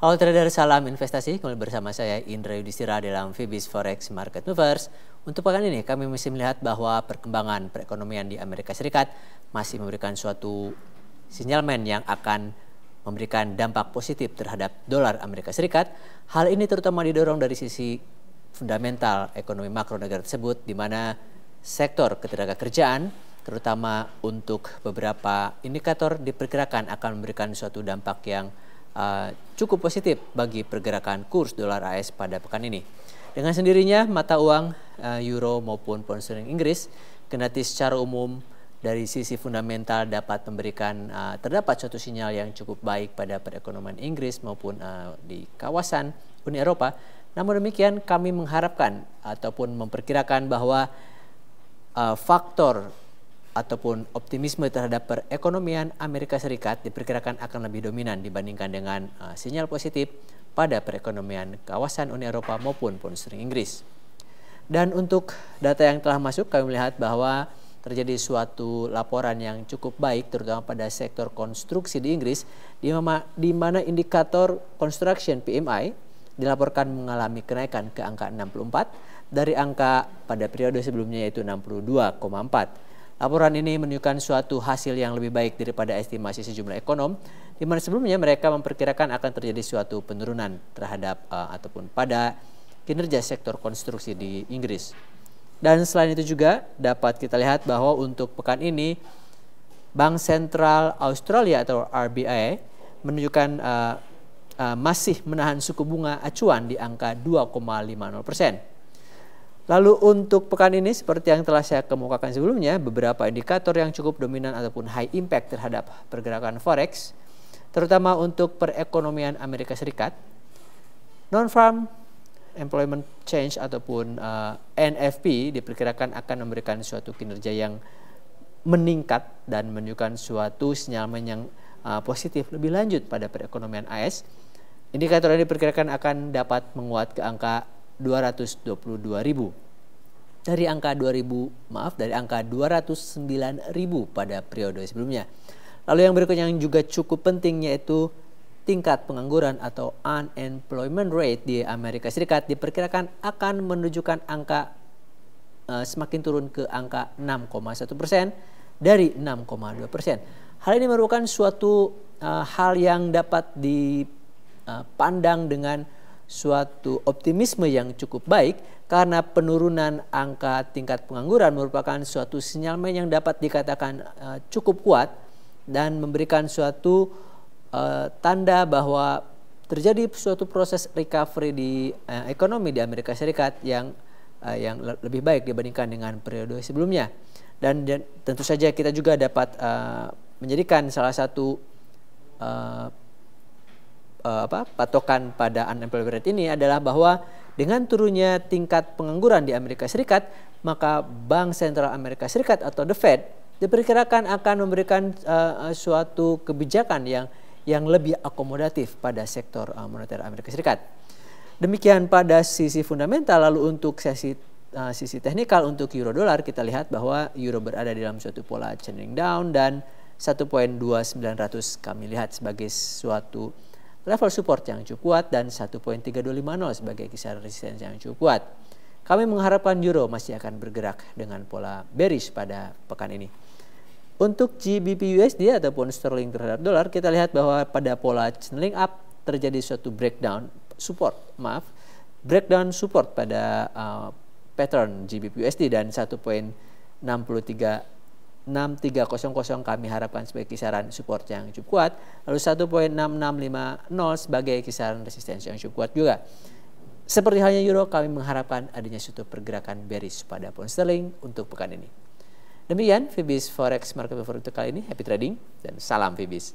Halo trader, salam investasi. Kembali bersama saya Indra Yudhistira dalam Fibis Forex Market Movers. Untuk pekan ini kami masih melihat bahwa perkembangan perekonomian di Amerika Serikat masih memberikan suatu sinyalmen yang akan memberikan dampak positif terhadap dolar Amerika Serikat. Hal ini terutama didorong dari sisi fundamental ekonomi makro negara tersebut, di mana sektor ketenagakerjaan terutama untuk beberapa indikator diperkirakan akan memberikan suatu dampak yang cukup positif bagi pergerakan kurs dolar AS pada pekan ini. Dengan sendirinya mata uang euro maupun pound sterling Inggris kendati secara umum dari sisi fundamental dapat memberikan terdapat suatu sinyal yang cukup baik pada perekonomian Inggris maupun di kawasan Uni Eropa. Namun demikian kami mengharapkan ataupun memperkirakan bahwa faktor ataupun optimisme terhadap perekonomian Amerika Serikat diperkirakan akan lebih dominan dibandingkan dengan sinyal positif pada perekonomian kawasan Uni Eropa maupun pound sterling Inggris. Dan untuk data yang telah masuk, kami melihat bahwa terjadi suatu laporan yang cukup baik terutama pada sektor konstruksi di Inggris, di mana indikator construction PMI dilaporkan mengalami kenaikan ke angka 64 dari angka pada periode sebelumnya yaitu 62,4. Laporan ini menunjukkan suatu hasil yang lebih baik daripada estimasi sejumlah ekonom, di mana sebelumnya mereka memperkirakan akan terjadi suatu penurunan terhadap ataupun pada kinerja sektor konstruksi di Inggris. Dan selain itu juga dapat kita lihat bahwa untuk pekan ini Bank Sentral Australia atau RBA menunjukkan masih menahan suku bunga acuan di angka 2,50%. Lalu untuk pekan ini seperti yang telah saya kemukakan sebelumnya, beberapa indikator yang cukup dominan ataupun high impact terhadap pergerakan forex, terutama untuk perekonomian Amerika Serikat, non-farm employment change ataupun NFP diperkirakan akan memberikan suatu kinerja yang meningkat dan menunjukkan suatu sinyalmen yang positif lebih lanjut pada perekonomian AS. Indikator ini diperkirakan akan dapat menguat ke angka 222.000 dari angka 209.000 pada periode sebelumnya. Lalu yang berikutnya yang juga cukup penting yaitu tingkat pengangguran atau unemployment rate di Amerika Serikat diperkirakan akan menunjukkan angka semakin turun ke angka 6,1% dari 6,2%. Hal ini merupakan suatu hal yang dapat dipandang dengan suatu optimisme yang cukup baik karena penurunan angka tingkat pengangguran merupakan suatu sinyalmen yang dapat dikatakan cukup kuat dan memberikan suatu tanda bahwa terjadi suatu proses recovery di ekonomi di Amerika Serikat yang lebih baik dibandingkan dengan periode sebelumnya. Dan tentu saja kita juga dapat menjadikan salah satu patokan pada unemployment rate ini adalah bahwa dengan turunnya tingkat pengangguran di Amerika Serikat, maka Bank Sentral Amerika Serikat atau The Fed diperkirakan akan memberikan suatu kebijakan yang lebih akomodatif pada sektor moneter Amerika Serikat. Demikian pada sisi fundamental. Lalu untuk sisi teknikal untuk euro dolar, kita lihat bahwa euro berada dalam suatu pola trending down dan 1.2900 kami lihat sebagai suatu level support yang cukup kuat dan 1.3250 sebagai kisaran resistensi yang cukup kuat. Kami mengharapkan euro masih akan bergerak dengan pola bearish pada pekan ini. Untuk GBP USD ataupun sterling terhadap dolar, kita lihat bahwa pada pola channeling up terjadi suatu breakdown support pada pattern GBP USD dan 1.6300 kami harapkan sebagai kisaran support yang cukup kuat, lalu 1.6650 sebagai kisaran resistensi yang cukup kuat juga. Seperti halnya euro, kami mengharapkan adanya suatu pergerakan bearish pada pound sterling untuk pekan ini. Demikian Fibis Forex Market Mover untuk kali ini. Happy trading dan salam Fibis.